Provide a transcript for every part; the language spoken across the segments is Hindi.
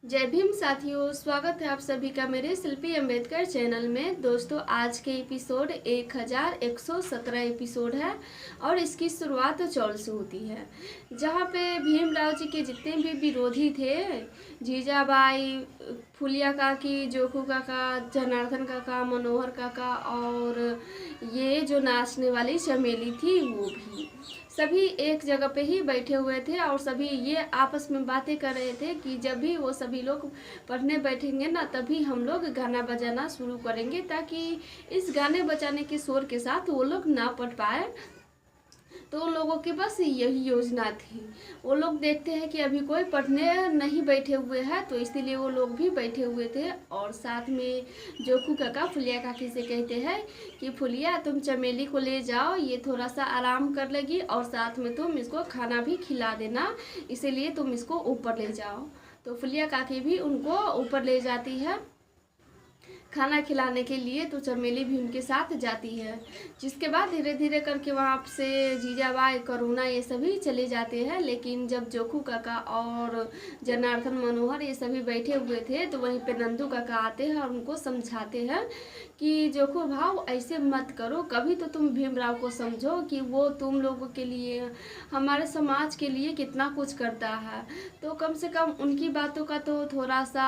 जय भीम साथियों, स्वागत है आप सभी का मेरे शिल्पी अंबेडकर चैनल में। दोस्तों, आज के एपिसोड 1117 एपिसोड है और इसकी शुरुआत चौल से होती है, जहाँ पे भीमराव जी के जितने भी विरोधी थे, जीजाबाई, फुलिया काकी, जोखू काका, जनार्दन काका, मनोहर काका और ये जो नाचने वाली चमेली थी वो भी सभी एक जगह पे ही बैठे हुए थे और सभी ये आपस में बातें कर रहे थे कि जब भी वो सभी लोग पढ़ने बैठेंगे ना, तभी हम लोग गाना बजाना शुरू करेंगे, ताकि इस गाने बजाने के शोर के साथ वो लोग ना पढ़ पाए। तो उन लोगों की बस यही योजना थी। वो लोग देखते हैं कि अभी कोई पढ़ने नहीं बैठे हुए हैं, तो इसीलिए वो लोग भी बैठे हुए थे। और साथ में जोखू काका फुलिया काकी से कहते हैं कि फुलिया, तुम चमेली को ले जाओ, ये थोड़ा सा आराम कर लेगी और साथ में तुम इसको खाना भी खिला देना, इसीलिए तुम इसको ऊपर ले जाओ। तो फुलिया काकी भी उनको ऊपर ले जाती है खाना खिलाने के लिए, तो चमेली भी उनके साथ जाती है। जिसके बाद धीरे धीरे करके वहाँ से जीजाबाई, करुणा ये सभी चले जाते हैं। लेकिन जब जोखू काका और जनार्दन, मनोहर ये सभी बैठे हुए थे, तो वहीं पे नंदू काका आते हैं और उनको समझाते हैं कि जोखू भाव ऐसे मत करो, कभी तो तुम भीमराव को समझो कि वो तुम लोगों के लिए, हमारे समाज के लिए कितना कुछ करता है। तो कम से कम उनकी बातों का तो थोड़ा सा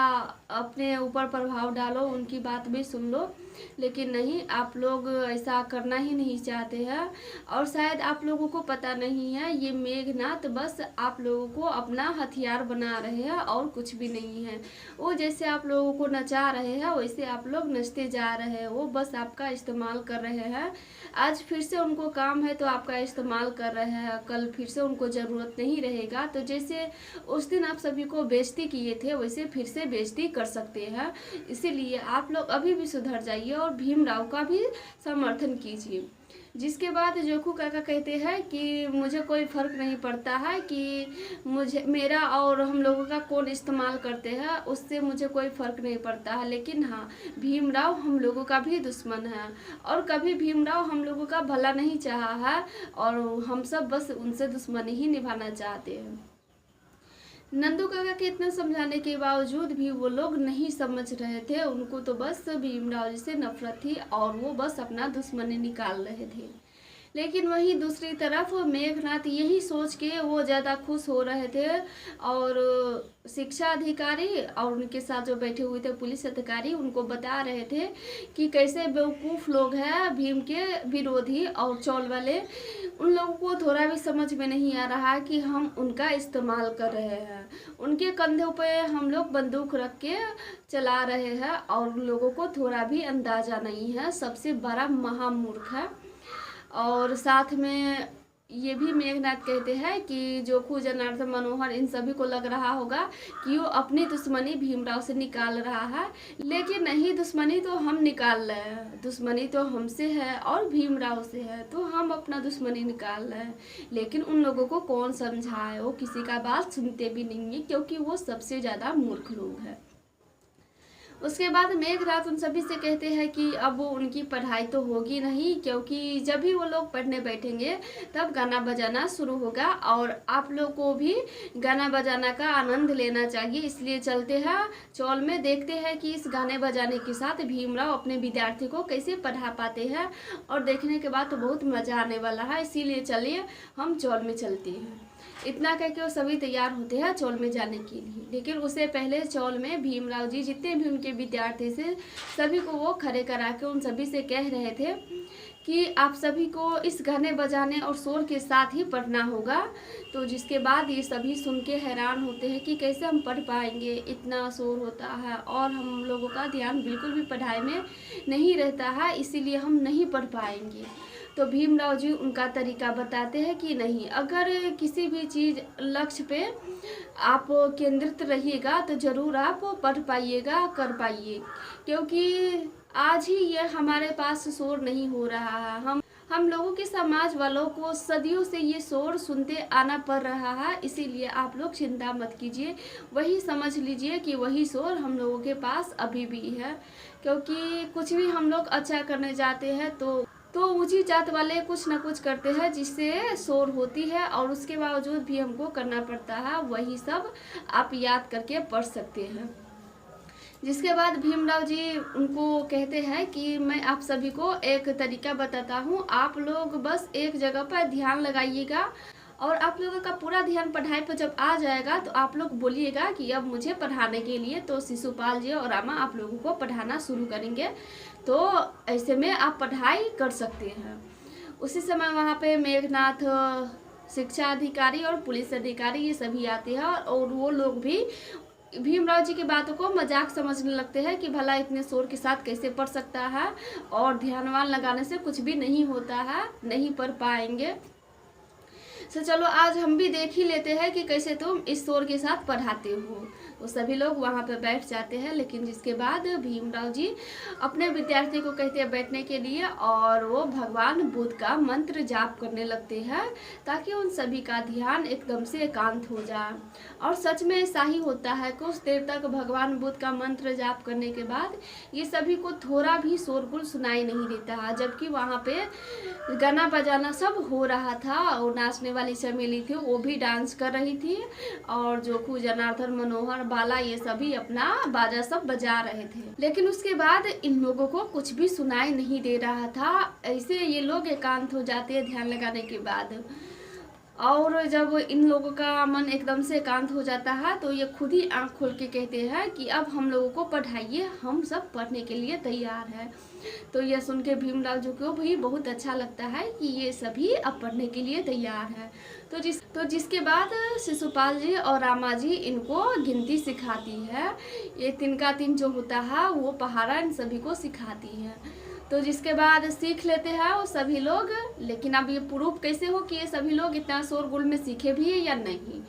अपने ऊपर प्रभाव डालो, उनकी बात भी सुन लो। लेकिन नहीं, आप लोग ऐसा करना ही नहीं चाहते हैं। और शायद आप लोगों को पता नहीं है, ये मेघनाथ बस आप लोगों को अपना हथियार बना रहे हैं और कुछ भी नहीं है। वो जैसे आप लोगों को नचा रहे हैं, वैसे आप लोग नचते जा रहे हैं। वो बस आपका इस्तेमाल कर रहे हैं। आज फिर से उनको काम है तो आपका इस्तेमाल कर रहे हैं, कल फिर से उनको ज़रूरत नहीं रहेगा तो जैसे उस दिन आप सभी को बेइज्जती किए थे, वैसे फिर से बेइज्जती कर सकते हैं। इसीलिए आप लोग अभी भी सुधर जाइए और भीमराव का भी समर्थन कीजिए। जिसके बाद जोखू काका कहते हैं कि मुझे कोई फ़र्क नहीं पड़ता है कि मुझे, मेरा और हम लोगों का कौन इस्तेमाल करते हैं, उससे मुझे कोई फ़र्क नहीं पड़ता है। लेकिन हाँ, भीमराव हम लोगों का भी दुश्मन है और कभी भीमराव हम लोगों का भला नहीं चाहा है और हम सब बस उनसे दुश्मनी ही निभाना चाहते हैं। नंदू काका के इतना समझाने के बावजूद भी वो लोग नहीं समझ रहे थे। उनको तो बस भीमराव जी से नफरत थी और वो बस अपना दुश्मनी निकाल रहे थे। लेकिन वहीं दूसरी तरफ मेघनाथ यही सोच के वो ज़्यादा खुश हो रहे थे और शिक्षा अधिकारी और उनके साथ जो बैठे हुए थे पुलिस अधिकारी उनको बता रहे थे कि कैसे बेवकूफ़ लोग हैं भीम के विरोधी और चौल वाले। उन लोगों को थोड़ा भी समझ में नहीं आ रहा कि हम उनका इस्तेमाल कर रहे हैं, उनके कंधों पे हम लोग बंदूक रख के चला रहे हैं और उन लोगों को थोड़ा भी अंदाज़ा नहीं है। सबसे बड़ा महामूर्ख है। और साथ में ये भी मेघनाथ कहते हैं कि जोखू, जनार्दन, मनोहर इन सभी को लग रहा होगा कि वो अपनी दुश्मनी भीमराव से निकाल रहा है। लेकिन नहीं, दुश्मनी तो हम निकाल रहे हैं, दुश्मनी तो हमसे है और भीमराव से है, तो हम अपना दुश्मनी निकाल रहे हैं। लेकिन उन लोगों को कौन समझाए, वो किसी का बात सुनते भी नहीं है क्योंकि वो सबसे ज़्यादा मूर्ख लोग हैं। उसके बाद मेघनाथ उन सभी से कहते हैं कि अब वो उनकी पढ़ाई तो होगी नहीं, क्योंकि जब भी वो लोग पढ़ने बैठेंगे तब गाना बजाना शुरू होगा और आप लोग को भी गाना बजाना का आनंद लेना चाहिए। इसलिए चलते हैं चौल में, देखते हैं कि इस गाने बजाने के साथ भीमराव अपने विद्यार्थी को कैसे पढ़ा पाते हैं और देखने के बाद तो बहुत मज़ा आने वाला है। इसीलिए चलिए हम चौल में चलते हैं। इतना कह के वो सभी तैयार होते हैं चौल में जाने के लिए। लेकिन उससे पहले चौल में भीमराव जी जितने भी उनके विद्यार्थी थे सभी को वो खड़े करा के उन सभी से कह रहे थे कि आप सभी को इस गाने बजाने और शोर के साथ ही पढ़ना होगा। तो जिसके बाद ये सभी सुन के हैरान होते हैं कि कैसे हम पढ़ पाएंगे, इतना शोर होता है और हम लोगों का ध्यान बिल्कुल भी पढ़ाई में नहीं रहता है, इसीलिए हम नहीं पढ़ पाएंगे। तो भीमराव जी उनका तरीका बताते हैं कि नहीं, अगर किसी भी चीज़ लक्ष्य पे आप केंद्रित रहिएगा तो ज़रूर आप पढ़ पाइएगा, कर पाइए। क्योंकि आज ही ये हमारे पास शोर नहीं हो रहा है, हम लोगों के समाज वालों को सदियों से ये शोर सुनते आना पड़ रहा है। इसीलिए आप लोग चिंता मत कीजिए, वही समझ लीजिए कि वही शोर हम लोगों के पास अभी भी है। क्योंकि कुछ भी हम लोग अच्छा करने जाते हैं तो तो ऊंची जात वाले कुछ ना कुछ करते हैं जिससे शोर होती है, और उसके बावजूद भी हमको करना पड़ता है। वही सब आप याद करके पढ़ सकते हैं। जिसके बाद भीमराव जी उनको कहते हैं कि मैं आप सभी को एक तरीका बताता हूँ, आप लोग बस एक जगह पर ध्यान लगाइएगा, और आप लोगों का पूरा ध्यान पढ़ाई पर जब आ जाएगा तो आप लोग बोलिएगा कि अब मुझे पढ़ाने के लिए। तो शिशुपाल जी और रामा आप लोगों को पढ़ाना शुरू करेंगे, तो ऐसे में आप पढ़ाई कर सकते हैं। उसी समय वहाँ पे मेघनाथ, शिक्षा अधिकारी और पुलिस अधिकारी ये सभी आते हैं, और वो लोग भी भीमराव जी की बातों को मजाक समझने लगते हैं कि भला इतने शोर के साथ कैसे पढ़ सकता है, और ध्यानवान लगाने से कुछ भी नहीं होता है, नहीं पढ़ पाएंगे। तो चलो आज हम भी देख ही लेते हैं कि कैसे तुम इस शोर के साथ पढ़ाते हो। वो सभी लोग वहाँ पे बैठ जाते हैं, लेकिन जिसके बाद भीमराव जी अपने विद्यार्थी को कहते हैं बैठने के लिए, और वो भगवान बुद्ध का मंत्र जाप करने लगते हैं ताकि उन सभी का ध्यान एकदम से एकांत हो जाए। और सच में ऐसा ही होता है। कुछ देर तक भगवान बुद्ध का मंत्र जाप करने के बाद ये सभी को थोड़ा भी शोरगुल सुनाई नहीं देता है, जबकि वहाँ पे गाना बजाना सब हो रहा था, और नाचने वाली चमेली थी वो भी डांस कर रही थी, और जोखू, जनार्दन, मनोहर, बाला ये सभी अपना बाजा सब बजा रहे थे। लेकिन उसके बाद इन लोगों को कुछ भी सुनाई नहीं दे रहा था। ऐसे ये लोग एकांत हो जाते हैं ध्यान लगाने के बाद। और जब इन लोगों का मन एकदम से एकांत हो जाता है तो ये खुद ही आंख खोल के कहते हैं कि अब हम लोगों को पढ़ाइए, हम सब पढ़ने के लिए तैयार हैं। तो यह सुन के भीमराव जी को भी बहुत अच्छा लगता है कि ये सभी अब पढ़ने के लिए तैयार हैं। तो जिसके बाद शिशुपाल जी और रामा जी इनको गिनती सिखाती है। ये 3 का 3 जो होता है वो पहाड़ा इन सभी को सिखाती है। तो जिसके बाद सीख लेते हैं वो सभी लोग। लेकिन अब ये प्रूफ कैसे हो कि ये सभी लोग इतना शोरगुल में सीखे भी है या नहीं।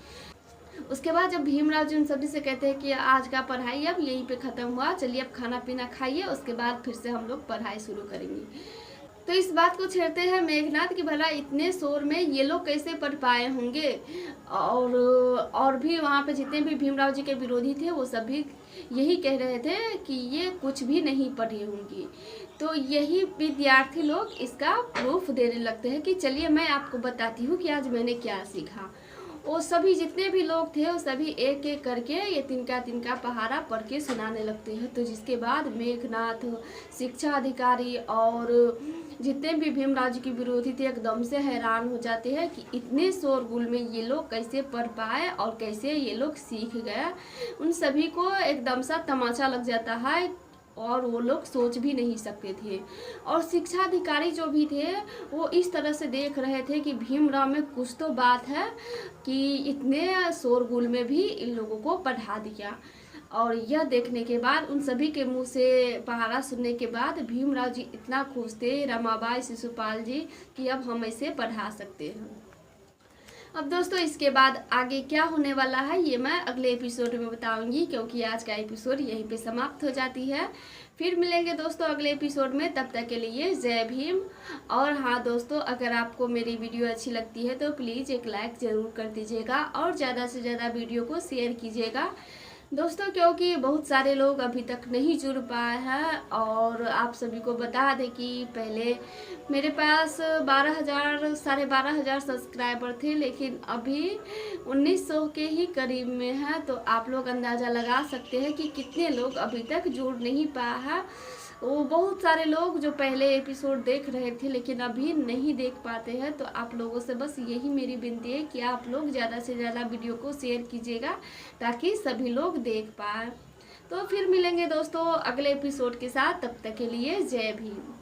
उसके बाद जब भीमराव जी उन सभी से कहते हैं कि आज का पढ़ाई अब यहीं पे ख़त्म हुआ, चलिए अब खाना पीना खाइए, उसके बाद फिर से हम लोग पढ़ाई शुरू करेंगे। तो इस बात को छेड़ते हैं मेघनाथ कि भला इतने शोर में ये लोग कैसे पढ़ पाए होंगे। और भी वहाँ पे जितने भी भीमराव जी के विरोधी थे वो सभी यही कह रहे थे कि ये कुछ भी नहीं पढ़े होंगे। तो यही विद्यार्थी लोग इसका प्रूफ देने लगते हैं कि चलिए मैं आपको बताती हूँ कि आज मैंने क्या सीखा। वो सभी जितने भी लोग थे वो सभी एक एक करके ये तिनका पहाड़ा पढ़ के सुनाने लगते हैं। तो जिसके बाद मेघनाथ, शिक्षा अधिकारी और जितने भी भीमराव जी के विरोधी थे एकदम से हैरान हो जाते हैं कि इतने शोरगुल में ये लोग कैसे पढ़ पाए और कैसे ये लोग सीख गए। उन सभी को एकदम सा तमाचा लग जाता है, और वो लोग सोच भी नहीं सकते थे। और शिक्षा अधिकारी जो भी थे वो इस तरह से देख रहे थे कि भीमराव में कुछ तो बात है कि इतने शोरगुल में भी इन लोगों को पढ़ा दिया। और यह देखने के बाद उन सभी के मुंह से पहाड़ा सुनने के बाद भीमराव जी इतना खुश थे, रमाबाई, शिशुपाल जी, कि अब हम इसे पढ़ा सकते हैं। अब दोस्तों इसके बाद आगे क्या होने वाला है ये मैं अगले एपिसोड में बताऊंगी, क्योंकि आज का एपिसोड यहीं पे समाप्त हो जाती है। फिर मिलेंगे दोस्तों अगले एपिसोड में, तब तक के लिए जय भीम। और हाँ दोस्तों, अगर आपको मेरी वीडियो अच्छी लगती है तो प्लीज़ एक लाइक ज़रूर कर दीजिएगा, और ज़्यादा से ज़्यादा वीडियो को शेयर कीजिएगा दोस्तों, क्योंकि बहुत सारे लोग अभी तक नहीं जुड़ पाए हैं। और आप सभी को बता दें कि पहले मेरे पास 12,000 साढ़े 12,000 सब्सक्राइबर थे, लेकिन अभी 1900 के ही करीब में है। तो आप लोग अंदाज़ा लगा सकते हैं कि कितने लोग अभी तक जुड़ नहीं पाए हैं। वो बहुत सारे लोग जो पहले एपिसोड देख रहे थे लेकिन अभी नहीं देख पाते हैं। तो आप लोगों से बस यही मेरी विनती है कि आप लोग ज़्यादा से ज़्यादा वीडियो को शेयर कीजिएगा ताकि सभी लोग देख पाए। तो फिर मिलेंगे दोस्तों अगले एपिसोड के साथ, तब तक के लिए जय भीम।